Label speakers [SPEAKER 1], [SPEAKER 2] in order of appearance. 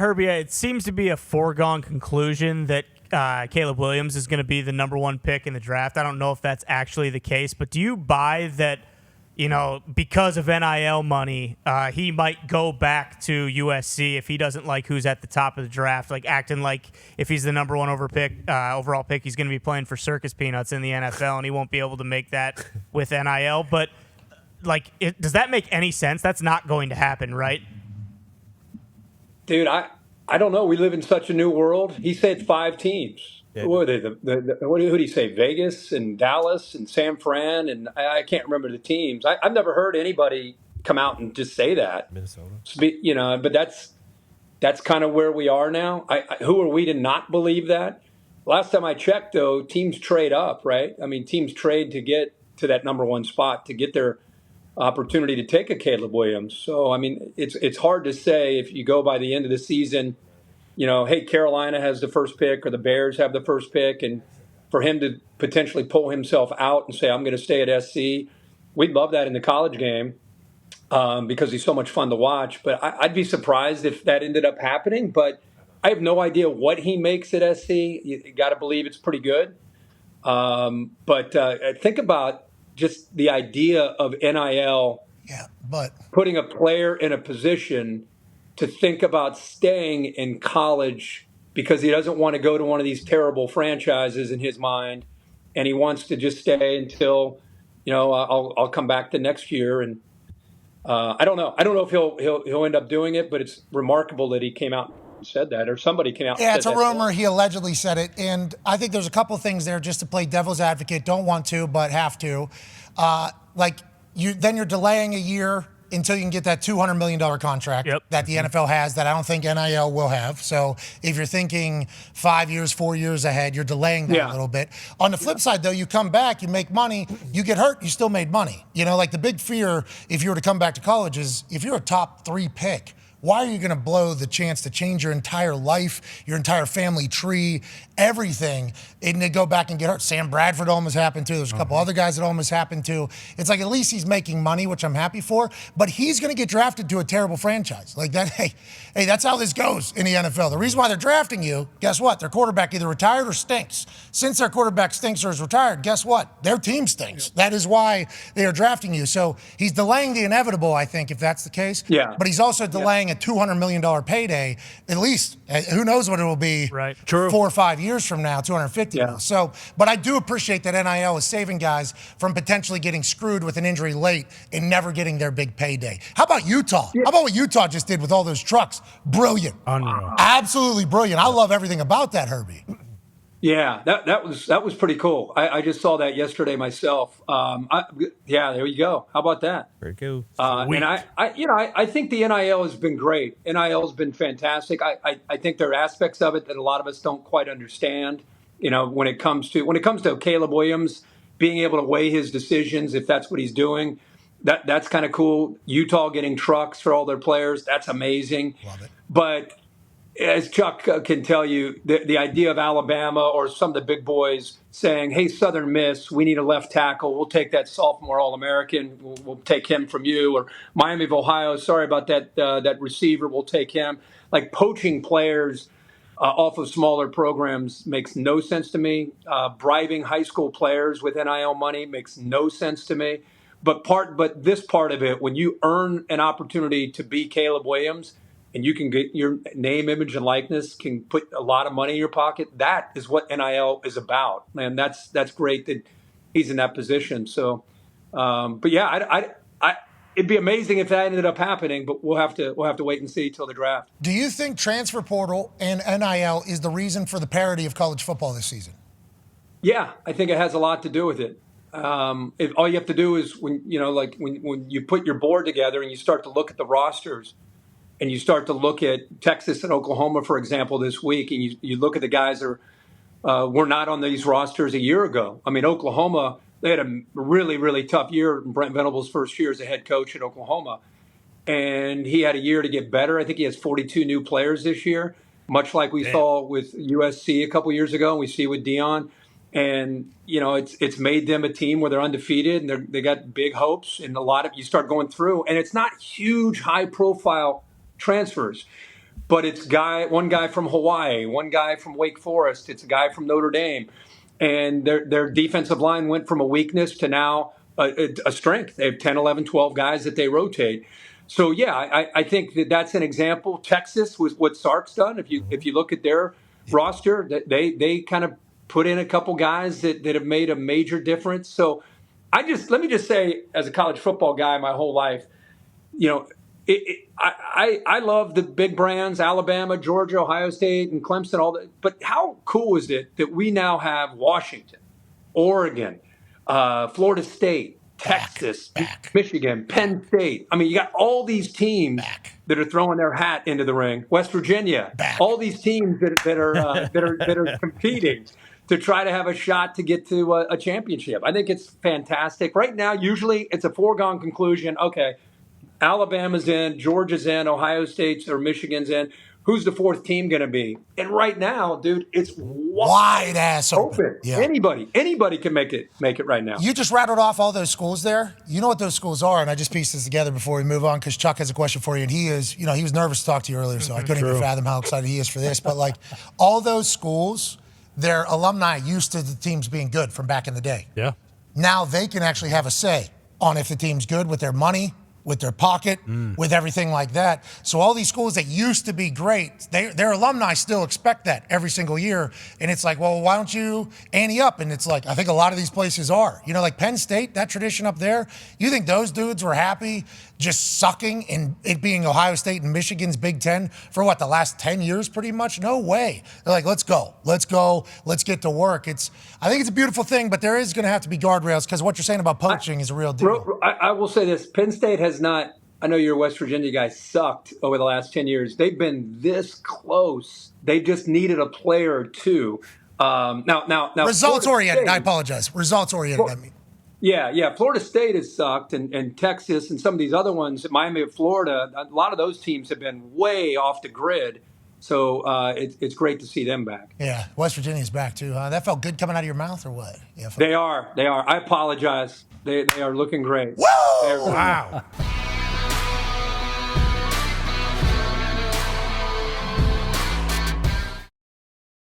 [SPEAKER 1] Herbie, it seems to be a foregone conclusion that Caleb Williams is going to be the number one pick in the draft. I don't know if that's actually the case, but do you buy that, because of NIL money, he might go back to USC if he doesn't like who's at the top of the draft, like acting like if he's the number one overall pick, he's going to be playing for circus peanuts in the NFL, and he won't be able to make that with NIL. But, does that make any sense? That's not going to happen, right?
[SPEAKER 2] Dude, I don't know. We live in such a new world. He said 5 teams.
[SPEAKER 3] Yeah.
[SPEAKER 2] What are they? Who did he say? Vegas and Dallas and San Fran, and I can't remember the teams. I've never heard anybody come out and just say that.
[SPEAKER 3] Minnesota.
[SPEAKER 2] But that's kind of where we are now. Who are we to not believe that? Last time I checked, though, teams trade up, right? I mean, teams trade to get to that number one spot to get their opportunity to take a Caleb Williams. So, I mean, it's hard to say if you go by the end of the season, hey, Carolina has the first pick or the Bears have the first pick, and for him to potentially pull himself out and say, I'm going to stay at SC, we'd love that in the college game because he's so much fun to watch. But I'd be surprised if that ended up happening, but I have no idea what he makes at SC. You got to believe it's pretty good. But think about just the idea of NIL putting a player in a position to think about staying in college because he doesn't want to go to one of these terrible franchises in his mind, and he wants to just stay until, I'll come back the next year. And I don't know. I don't know if he'll end up doing it, but it's remarkable that he came out and said that, or somebody came out.
[SPEAKER 4] Yeah,
[SPEAKER 2] and said
[SPEAKER 4] it's a rumor. He allegedly said it, and I think there's a couple of things there just to play devil's advocate. Don't want to, but have to. Then you're delaying a year until you can get that $200 million contract that the NFL has that I don't think NIL will have. So if you're thinking 5 years, 4 years ahead, you're delaying that a little bit. On the flip side, though, you come back, you make money, you get hurt, you still made money. The big fear if you were to come back to college is if you're a top 3 pick, why are you going to blow the chance to change your entire life, your entire family tree, everything, and then go back and get hurt? Sam Bradford almost happened to. There's a couple other guys that almost happened to. It's like at least he's making money, which I'm happy for, but he's going to get drafted to a terrible franchise. Like that, hey, that's how this goes in the NFL. The reason why they're drafting you, guess what? Their quarterback either retired or stinks. Since their quarterback stinks or is retired, guess what? Their team stinks. That is why they are drafting you. So he's delaying the inevitable, I think, if that's the case.
[SPEAKER 2] Yeah.
[SPEAKER 4] But he's also delaying a $200 million payday, at least. Who knows what it will be 4 or 5 years from now, $250 million. So, but I do appreciate that NIL is saving guys from potentially getting screwed with an injury late and never getting their big payday. How about Utah? How about what Utah just did with all those trucks? Brilliant.
[SPEAKER 1] Unreal.
[SPEAKER 4] Absolutely brilliant. I love everything about that, Herbie.
[SPEAKER 2] Yeah, that was pretty cool. I just saw that yesterday myself. There you go. How about that?
[SPEAKER 3] Very cool.
[SPEAKER 2] And I think the NIL has been great. NIL has been fantastic. I think there are aspects of it that a lot of us don't quite understand. When it comes to Caleb Williams being able to weigh his decisions, if that's what he's doing, that's kind of cool. Utah getting trucks for all their players, that's amazing.
[SPEAKER 4] Love it.
[SPEAKER 2] But as Chuck can tell you, the idea of Alabama or some of the big boys saying, hey, Southern Miss, we need a left tackle. We'll take that sophomore All-American. We'll take him from you. Or Miami of Ohio, sorry about that receiver. We'll take him. Like poaching players off of smaller programs makes no sense to me. Bribing high school players with NIL money makes no sense to me. But this part of it, when you earn an opportunity to be Caleb Williams, and you can get your name, image, and likeness, can put a lot of money in your pocket. That is what NIL is about, and that's great that he's in that position. So, but yeah, it'd be amazing if that ended up happening, but we'll have to wait and see till the draft.
[SPEAKER 4] Do you think transfer portal and NIL is the reason for the parity of college football this season?
[SPEAKER 2] Yeah, I think it has a lot to do with it. All you have to do is when you put your board together and you start to look at the rosters. And you start to look at Texas and Oklahoma, for example, this week, and you look at the guys that were not on these rosters a year ago. I mean, Oklahoma, they had a really, really tough year. Brent Venables' first year as a head coach at Oklahoma. And he had a year to get better. I think he has 42 new players this year, much like we saw with USC a couple years ago, and we see with Dahn. And, it's made them a team where they're undefeated, and they got big hopes. And you start going through, and it's not huge, high-profile transfers. but it's one guy from Hawaii, one guy from Wake Forest, it's a guy from Notre Dame, and their defensive line went from a weakness to now a strength. They have 10, 11, 12 guys that they rotate. So yeah, I think that's an example. Texas was what Sark's done. If you look at their roster, they kind of put in a couple guys that have made a major difference. So let me just say, as a college football guy my whole life, I love the big brands, Alabama, Georgia, Ohio State, and Clemson, all that. But how cool is it that we now have Washington, Oregon, Florida State, Texas, Michigan, Penn State? I mean, you got all these teams that are throwing their hat into the ring. West Virginia, all these teams that are competing to try to have a shot to get to a championship. I think it's fantastic. Right now, usually it's a foregone conclusion. Okay, Alabama's in, Georgia's in, Ohio State's or Michigan's in. Who's the fourth team going to be? And right now, dude, it's wide
[SPEAKER 4] ass open.
[SPEAKER 2] Yeah. Anybody can make it right now.
[SPEAKER 4] You just rattled off all those schools there. You know what those schools are, and I just pieced this together before we move on because Chuck has a question for you, and he was nervous to talk to you earlier, so I couldn't even fathom how excited he is for this. But like all those schools, their alumni used to the teams being good from back in the day.
[SPEAKER 3] Yeah.
[SPEAKER 4] Now they can actually have a say on if the team's good with their money, with their pocket, with everything like that. So all these schools that used to be great, their alumni still expect that every single year. And it's like, well, why don't you ante up? And it's like, I think a lot of these places are. Like Penn State, that tradition up there, you think those dudes were happy just sucking and it being Ohio State and Michigan's Big Ten for the last 10 years pretty much? No way. They're like, let's go, let's get to work. I think it's a beautiful thing, but there is going to have to be guardrails because what you're saying about poaching is a real deal.
[SPEAKER 2] I will say this, Penn State has not, I know you're a West Virginia guy, sucked over the last 10 years. They've been this close. They just needed a player or two. Now
[SPEAKER 4] results oriented. I apologize. Results oriented.
[SPEAKER 2] Yeah. Florida State has sucked, and Texas, and some of these other ones, Miami of Florida. A lot of those teams have been way off the grid. So it's great to see them back.
[SPEAKER 4] Yeah, West Virginia's back too. That felt good coming out of your mouth, or what? Yeah,
[SPEAKER 2] they are. I apologize. They are looking great.
[SPEAKER 4] Whoa! Wow.